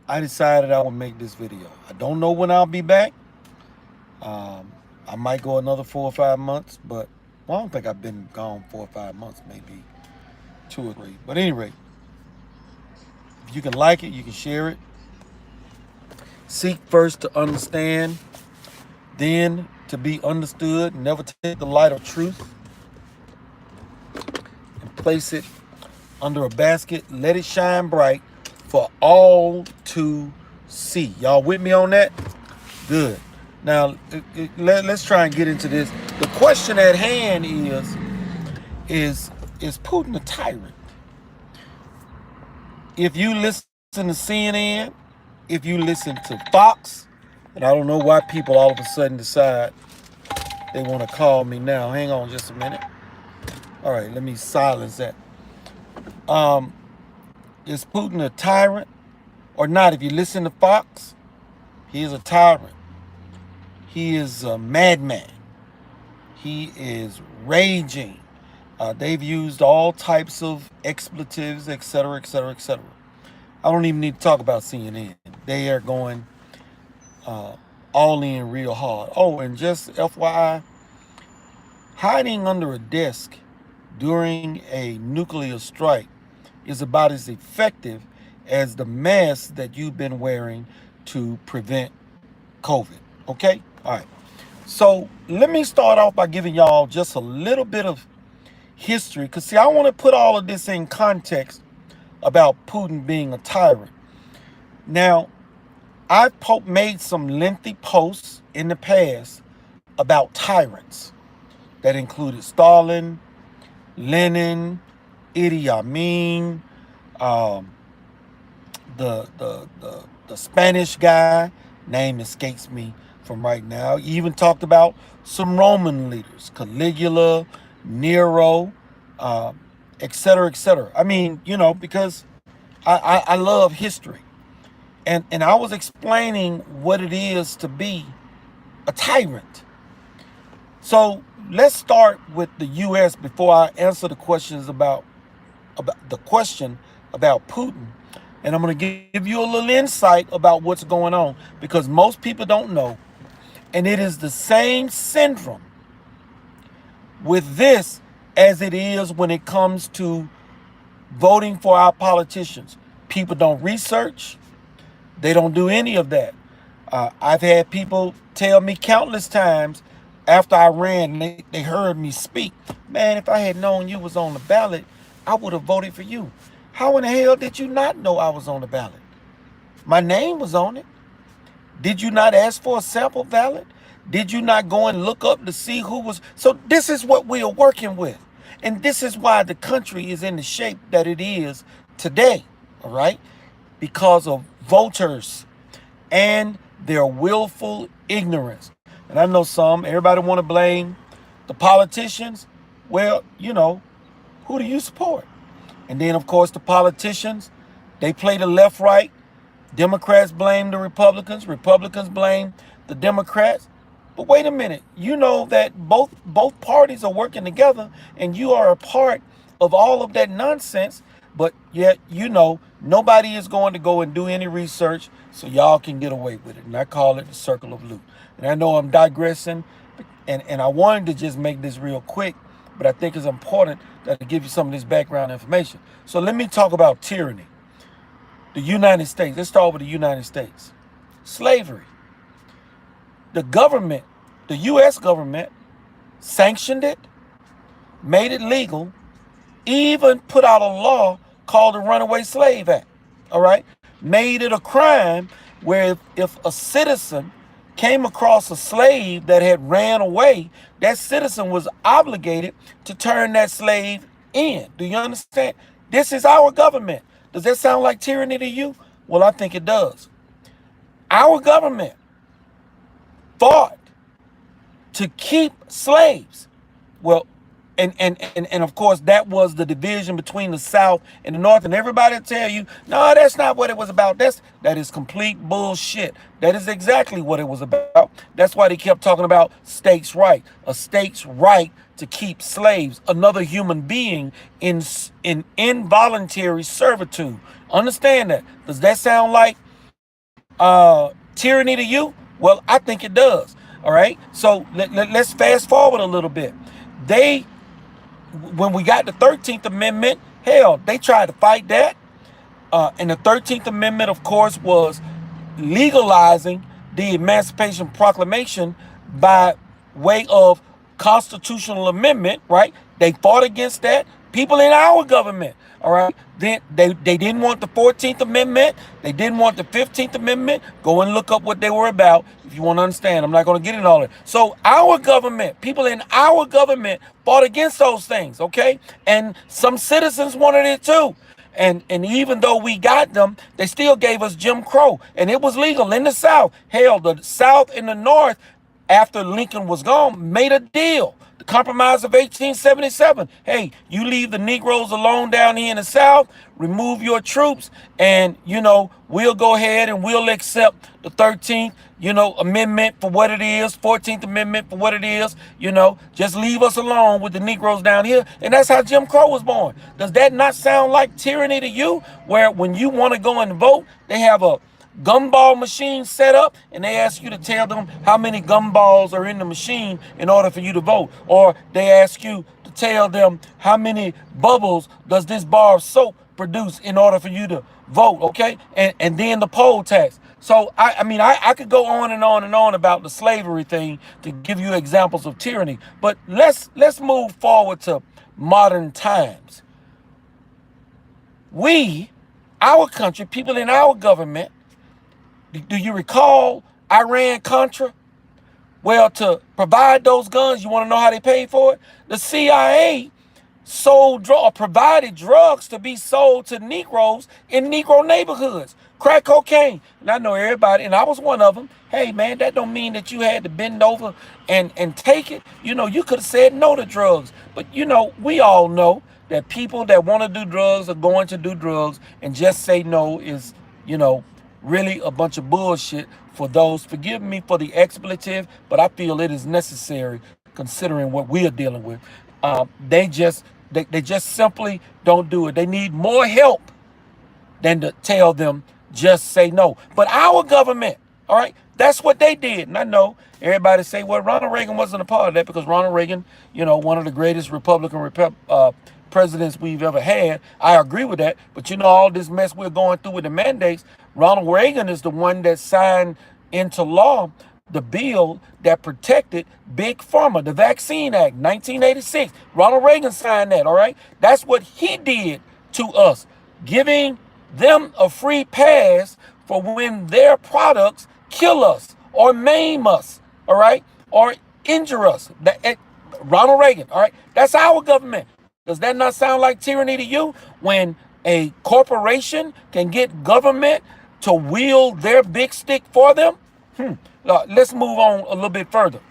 I decided I would make this video. I don't know when I'll be back. Um, I might go another 4 or 5 months, but well, I don't think I've been gone 4 or 5 months, maybe 2 or 3. But anyway, if you can like it, you can share it. Seek first to understand, then to be understood. Never take the light of truth and place it under a basket. Let it shine bright for all to see. Y'all with me on that? Good. Now, let's try and get into this. The question at hand is Putin a tyrant? If you listen to CNN, if you listen to Fox, and I don't know why people all of a sudden decide they want to call me now. Hang on just a minute. All right, let me silence that. Um, is Putin a tyrant or not? If you listen to Fox, he is a tyrant. He is a madman. He is raging. They've used all types of expletives, etc., etc., etc. I don't even need to talk about CNN. They are going all in real hard. Oh, and just FYI, hiding under a desk during a nuclear strike is about as effective as the mask that you've been wearing to prevent COVID. Okay? All right. So let me start off by giving y'all just a little bit of history. Because, see, I want to put all of this in context about Putin being a tyrant. Now, I've made some lengthy posts in the past about tyrants that included Stalin, Lenin, Idi Amin, um, the Spanish guy, name escapes me from right now. He even talked about some Roman leaders, Caligula, Nero, et cetera, et cetera. I mean, because I love history. And I was explaining what it is to be a tyrant. So let's start with the U.S. before I answer the questions about the question about Putin. And I'm going to give you a little insight about what's going on because most people don't know. And it is the same syndrome with this as it is when it comes to voting for our politicians. People don't research. They don't do any of that. I've had people tell me countless times after I ran, and they heard me speak, man, if I had known you was on the ballot, I would have voted for you. How in the hell did you not know I was on the ballot? My name was on it. Did you not ask for a sample ballot? Did you not go and look up to see who was? So this is what we are working with. And this is why the country is in the shape that it is today, all right? Because of voters and their willful ignorance. And I know everybody want to blame the politicians. Well, who do you support? And then, of course, the politicians, they play the left, right. Democrats blame the Republicans. Republicans blame the Democrats. But wait a minute. You know that both parties are working together and you are a part of all of that nonsense. But yet, nobody is going to go and do any research so y'all can get away with it. And I call it the circle of loot. And I know I'm digressing, and I wanted to just make this real quick, but I think it's important that I give you some of this background information. So let me talk about tyranny. The United States. Let's start with the United States. Slavery. The government, the U.S. government, sanctioned it, made it legal, even put out a law called the Runaway Slave Act, all right? Made it a crime where if a citizen came across a slave that had ran away, that citizen was obligated to turn that slave in. Do you understand? This is our government. Does that sound like tyranny to you? Well, I think it does. Our government fought to keep slaves. Well, and of course, that was the division between the South and the North. And everybody tell you, no, that's not what it was about. That is complete bullshit. That is exactly what it was about. That's why they kept talking about states' right. A state's right to keep slaves, another human being in involuntary servitude. Understand that? Does that sound like tyranny to you? Well, I think it does. All right. So let's fast forward a little bit. They, when we got the 13th Amendment, hell, they tried to fight that. And the 13th Amendment, of course, was legalizing the Emancipation Proclamation by way of constitutional amendment, right? They fought against that. People in our government, all right? Then they didn't want the 14th Amendment. They didn't want the 15th Amendment. Go and look up what they were about if you want to understand. I'm not going to get into all that. So our government, people in our government fought against those things, okay? And some citizens wanted it too. And even though we got them, they still gave us Jim Crow. And it was legal in the South. Hell, the South and the North, after Lincoln was gone, made a deal. The Compromise of 1877. Hey, you leave the Negroes alone down here in the South, remove your troops, and, we'll go ahead and we'll accept the 13th, amendment for what it is, 14th Amendment for what it is, just leave us alone with the Negroes down here. And that's how Jim Crow was born. Does that not sound like tyranny to you? Where when you want to go and vote, they have a gumball machine set up and they ask you to tell them how many gumballs are in the machine in order for you to vote, or they ask you to tell them how many bubbles does this bar of soap produce in order for you to vote, okay? And then the poll tax. So I could go on and on and on about the slavery thing to give you examples of tyranny, but let's move forward to modern times. Our country, people in our government, do you recall Iran-Contra? Well, to provide those guns, you want to know how they paid for it? The CIA provided drugs to be sold to Negroes in Negro neighborhoods. Crack cocaine. And I know everybody, and I was one of them. Hey, man, that don't mean that you had to bend over and take it. You could have said no to drugs. But, we all know that people that want to do drugs are going to do drugs, and just say no is, really a bunch of bullshit for those. Forgive me for the expletive, but I feel it is necessary considering what we are dealing with. They just simply don't do it. They need more help than to tell them just say no. But our government, all right, that's what they did. And I know everybody say, well, Ronald Reagan wasn't a part of that, because Ronald Reagan, one of the greatest Republican presidents we've ever had. I agree with that. But all this mess we're going through with the mandates, Ronald Reagan is the one that signed into law the bill that protected Big Pharma, the Vaccine Act, 1986. Ronald Reagan signed that, all right? That's what he did to us, giving them a free pass for when their products kill us or maim us, all right, or injure us. Ronald Reagan, all right? That's our government. Does that not sound like tyranny to you? When a corporation can get government to wield their big stick for them? Let's move on a little bit further.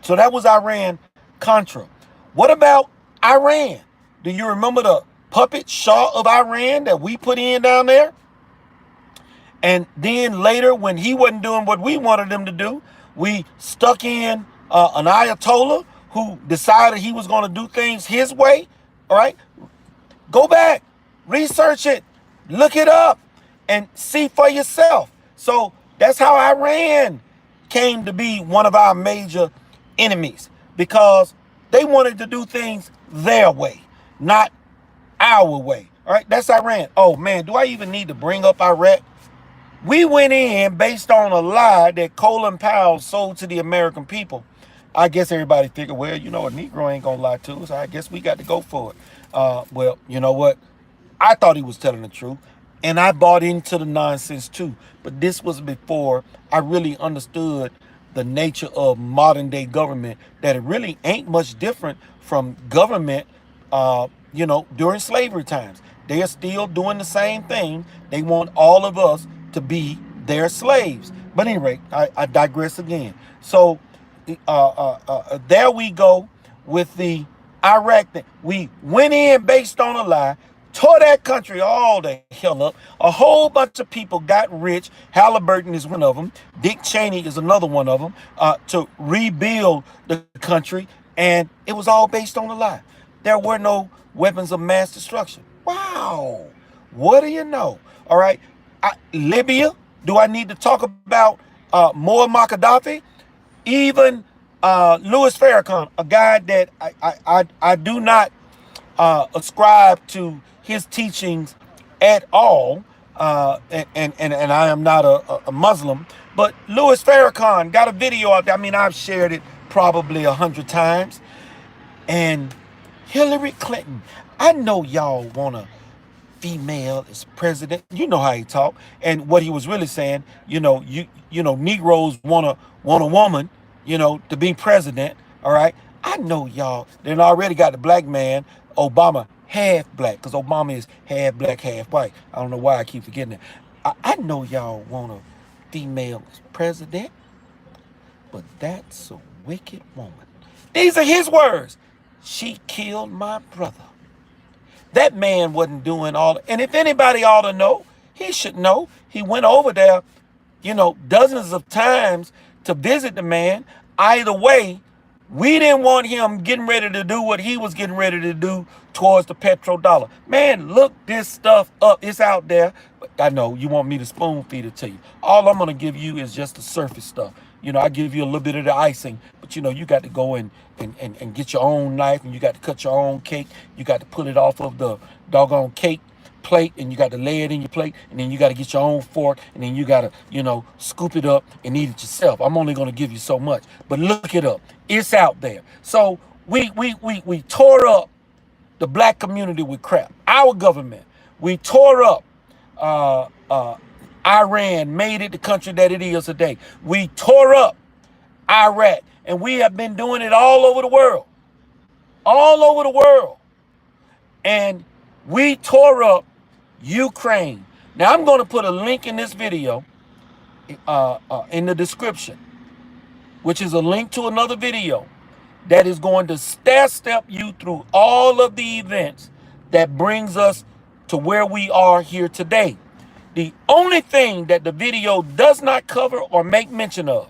So that was Iran-Contra. What about Iran? Do you remember the puppet Shah of Iran that we put in down there? And then later, when he wasn't doing what we wanted him to do, we stuck in an Ayatollah who decided he was going to do things his way. All right? Go back, research it, look it up, and see for yourself. So that's how Iran came to be one of our major enemies, because they wanted to do things their way, not our way. All right, that's Iran. Oh, man, do I even need to bring up Iraq? We went in based on a lie that Colin Powell sold to the American people. I guess everybody figured, well, a Negro ain't going to lie to us. I guess we got to go for it. Well, you know what? I thought he was telling the truth, and I bought into the nonsense too. But this was before I really understood the nature of modern day government, that it really ain't much different from government, during slavery times. They are still doing the same thing. They want all of us to be their slaves. But anyway, I digress again. So there we go with the Iraq thing. We went in based on a lie, tore that country all the hell up. A whole bunch of people got rich. Halliburton is one of them. Dick Cheney is another one of them, to rebuild the country. And it was all based on a lie. There were no weapons of mass destruction. Wow. What do you know? All right. Libya, Do I need to talk about Muammar Gaddafi? Even Louis Farrakhan, a guy that I do not ascribe to his teachings at all, and I am not a Muslim, but Louis Farrakhan got a video out there. I mean, I've shared it probably 100 times. And Hillary Clinton, I know y'all want a female as president. You know how he talk, and what he was really saying. Negroes want a woman, to be president. All right. I know y'all. They already got the black man, Obama, half black, because Obama is half black, half white. I don't know why I keep forgetting that. I know y'all want a female as president, but that's a wicked woman. These are his words. She killed my brother. That man wasn't doing all. And if anybody ought to know, he should know. He went over there, dozens of times to visit the man. Either way, we didn't want him getting ready to do what he was getting ready to do towards the petrodollar. Man, look this stuff up. It's out there. But I know you want me to spoon feed it to you. All I'm going to give you is just the surface stuff. I give you a little bit of the icing, but you got to go and get your own knife, and you got to cut your own cake. You got to pull it off of the doggone cake plate, and you got to lay it in your plate, and then you got to get your own fork, and then you got to, scoop it up and eat it yourself. I'm only going to give you so much, but look it up. It's out there. So we tore up the black community with crap. Our government, we tore up Iran, made it the country that it is today. We tore up Iraq, and we have been doing it all over the world. All over the world. And we tore up Ukraine. Now, I'm going to put a link in this video in the description, which is a link to another video that is going to step you through all of the events that brings us to where we are here today. The only thing that the video does not cover or make mention of,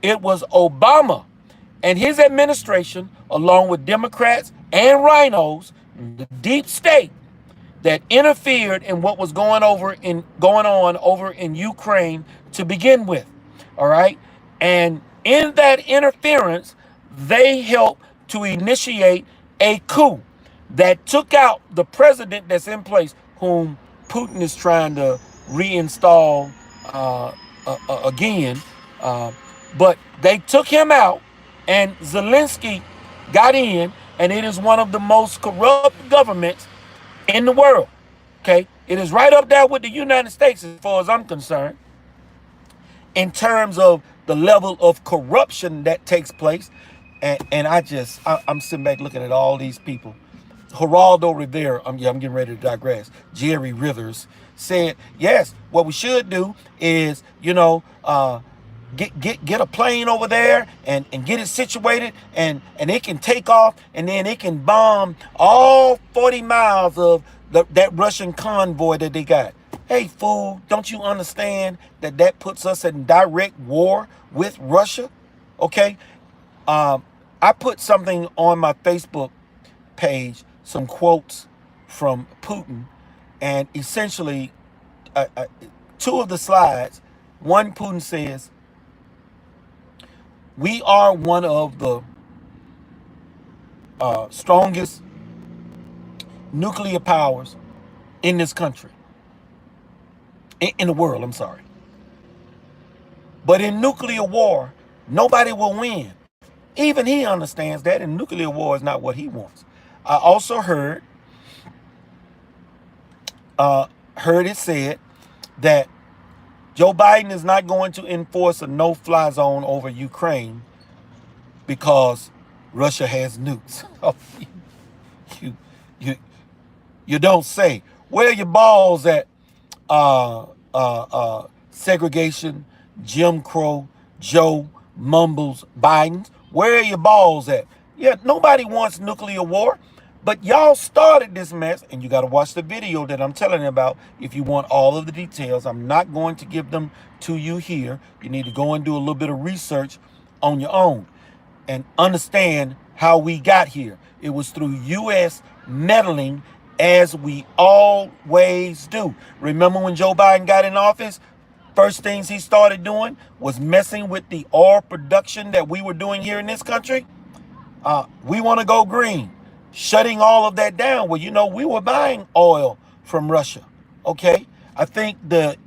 it was Obama and his administration, along with Democrats and rhinos, the deep state, that interfered in what was going on over in Ukraine to begin with. All right. And in that interference, they helped to initiate a coup that took out the president that's in place, whom Putin is trying to reinstall again. But they took him out, and Zelensky got in, and it is one of the most corrupt governments in the world. Okay? It is right up there with the United States as far as I'm concerned, in terms of the level of corruption that takes place. And I'm sitting back looking at all these people. Geraldo Rivera, I'm getting ready to digress. Jerry Rivers said, yes, what we should do is, get a plane over there and get it situated, and it can take off, and then it can bomb all 40 miles of that Russian convoy that they got. Hey, fool, don't you understand that puts us in direct war with Russia? Okay? I put something on my Facebook page, some quotes from Putin, and essentially two of the slides. One, Putin says, we are one of the strongest nuclear powers in this country, in the world, I'm sorry. But in nuclear war, nobody will win. Even he understands that, and nuclear war is not what he wants. I also heard it said that Joe Biden is not going to enforce a no-fly zone over Ukraine because Russia has nukes. You don't say. Where are your balls at? Segregation, Jim Crow, Joe Mumbles, Biden. Where are your balls at? Yeah, nobody wants nuclear war, but y'all started this mess, and you got to watch the video that I'm telling you about if you want all of the details. I'm not going to give them to you here. You need to go and do a little bit of research on your own and understand how we got here. It was through U.S. meddling, as we always do. Remember when Joe Biden got in office? First things he started doing was messing with the oil production that we were doing here in this country. We want to go green, shutting all of that down. Well, you know, we were buying oil from Russia. Okay. I think the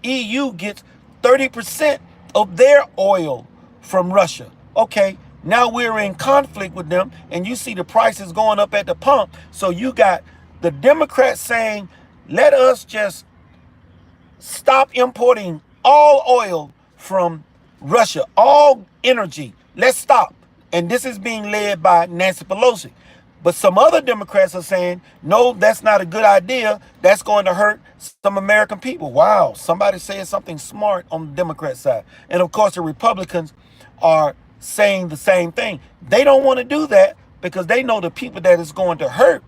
EU gets 30% of their oil from Russia. Okay. Now we're in conflict with them, and you see the prices going up at the pump. So you got the Democrats saying, let us just stop importing all oil from Russia, all energy. Let's stop. And this is being led by Nancy Pelosi. But some other Democrats are saying, no, that's not a good idea. That's going to hurt some American people. Wow, somebody said something smart on the Democrat side. And of course, the Republicans are saying the same thing. They don't want to do that because they know the people that it's going to hurt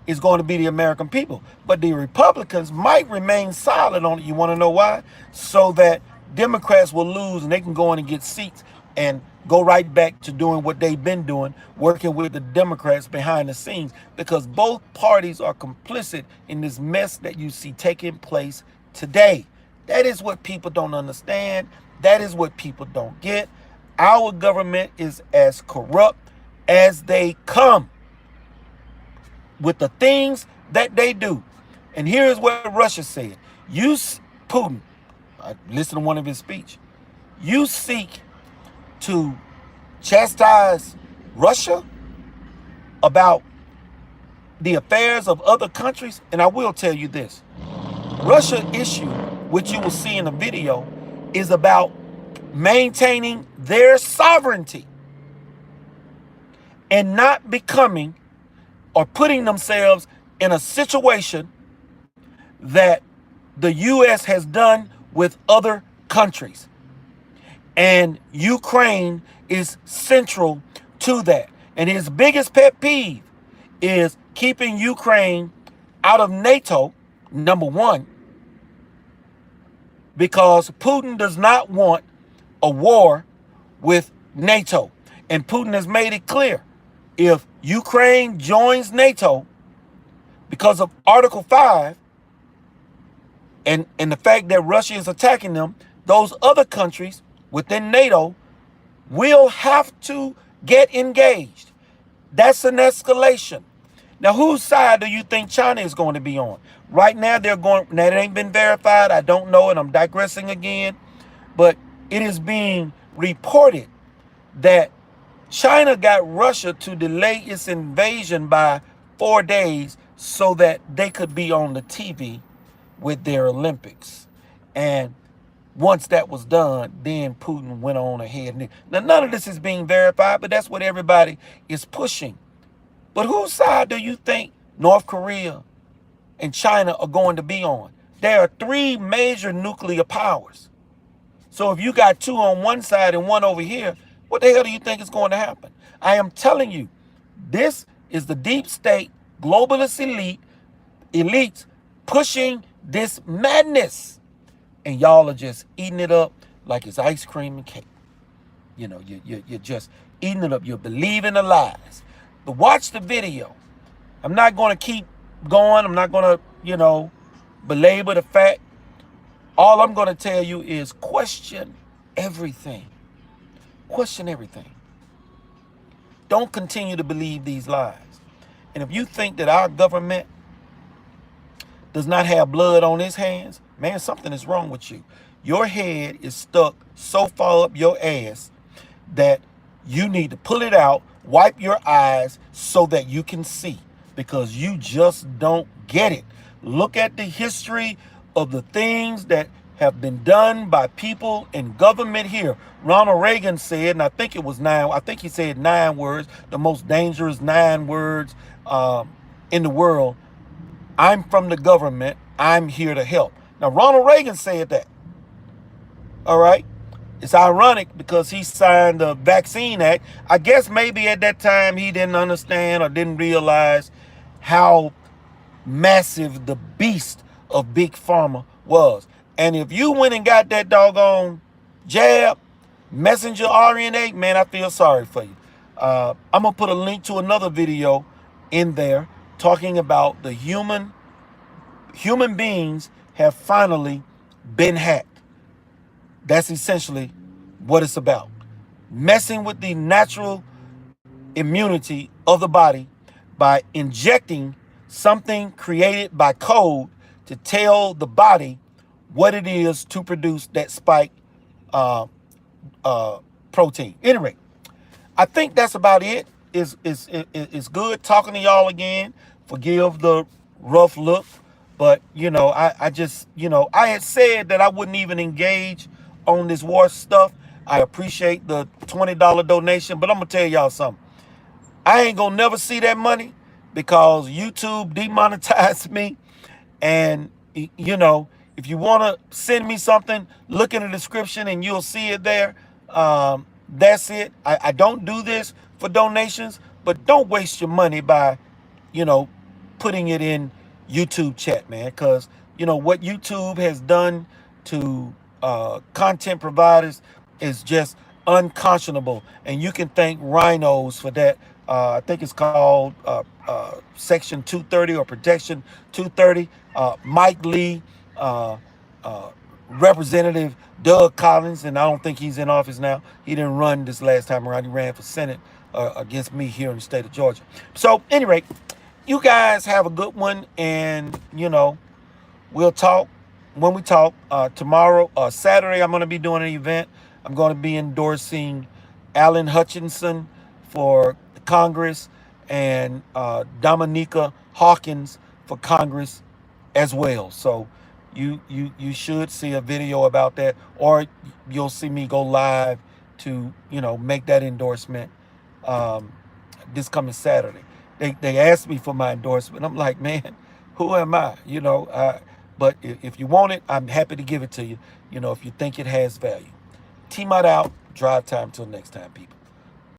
is going to be the American people. But the Republicans might remain silent on it. You want to know why? So that Democrats will lose and they can go in and get seats and go right back to doing what they've been doing, working with the Democrats behind the scenes, because both parties are complicit in this mess that you see taking place today. That is what people don't understand. That is what people don't get. Our government is as corrupt as they come with the things that they do. And here's what Russia said. Putin, I listened to one of his speech. You seek to chastise Russia about the affairs of other countries. And I will tell you this. Russia issue, which you will see in the video, is about maintaining their sovereignty and not becoming or putting themselves in a situation that the U.S. has done with other countries. And Ukraine is central to that. And his biggest pet peeve is keeping Ukraine out of NATO, number one, because Putin does not want a war with NATO. And Putin has made it clear, if Ukraine joins NATO because of Article 5 and the fact that Russia is attacking them, those other countries within NATO will have to get engaged. That's an escalation. Now, whose side do you think China is going to be on? Right now, now it ain't been verified. I don't know, and I'm digressing again. But it is being reported that China got Russia to delay its invasion by 4 days so that they could be on the TV with their Olympics. And once that was done, then Putin went on ahead. Now, none of this is being verified, but that's what everybody is pushing. But whose side do you think North Korea and China are going to be on? There are 3 major nuclear powers. So if you got 2 on one side and 1 over here, what the hell do you think is going to happen? I am telling you, this is the deep state, globalist elites pushing this madness. And y'all are just eating it up like it's ice cream and cake. You know, you're just eating it up. You're believing the lies. But watch the video. I'm not going to keep going. I'm not going to, belabor the fact. All I'm going to tell you is question everything. Question everything. Don't continue to believe these lies. And if you think that our government does not have blood on its hands, man, something is wrong with you. Your head is stuck so far up your ass that you need to pull it out, wipe your eyes so that you can see, because you just don't get it. Look at the history of the things that have been done by people in government here. Ronald Reagan said, and I think he said 9 words, the most dangerous 9 words in the world. I'm from the government. I'm here to help. Now, Ronald Reagan said that. All right. It's ironic because he signed the Vaccine Act. I guess maybe at that time he didn't understand or didn't realize how massive the beast of Big Pharma was. And if you went and got that doggone jab, messenger RNA, man, I feel sorry for you. I'm going to put a link to another video in there talking about the human beings have finally been hacked. That's essentially what it's about. Messing with the natural immunity of the body by injecting something created by code to tell the body what it is to produce that spike uh, protein. Anyway, I think that's about it. It's good talking to y'all again. Forgive the rough look, but I just I had said that I wouldn't even engage on this war stuff. I appreciate the $20 donation, but I'm gonna tell y'all something. I ain't gonna never see that money because YouTube demonetized me. And if you want to send me something, look in the description and you'll see it there. That's it. I don't do this for donations, but don't waste your money by, you know, putting it in YouTube chat, man. Because what YouTube has done to content providers is just unconscionable, and you can thank rhinos for that. I think it's called Section 230 or Protection 230. Mike Lee, uh, uh, Representative Doug Collins, and I don't think he's in office now. He didn't run this last time around. He ran for Senate against me here in the state of Georgia. So, anyway, you guys have a good one, and we'll talk when we talk tomorrow. Saturday, I'm going to be doing an event. I'm going to be endorsing Alan Hutchinson for Congress and Dominica Hawkins for Congress as well. So you should see a video about that, or you'll see me go live to make that endorsement um, this coming Saturday. They asked me for my endorsement. I'm like, man, who am I? But if you want it, I'm happy to give it to you. If you think it has value. TMOT out. Drive time. Till next time, people.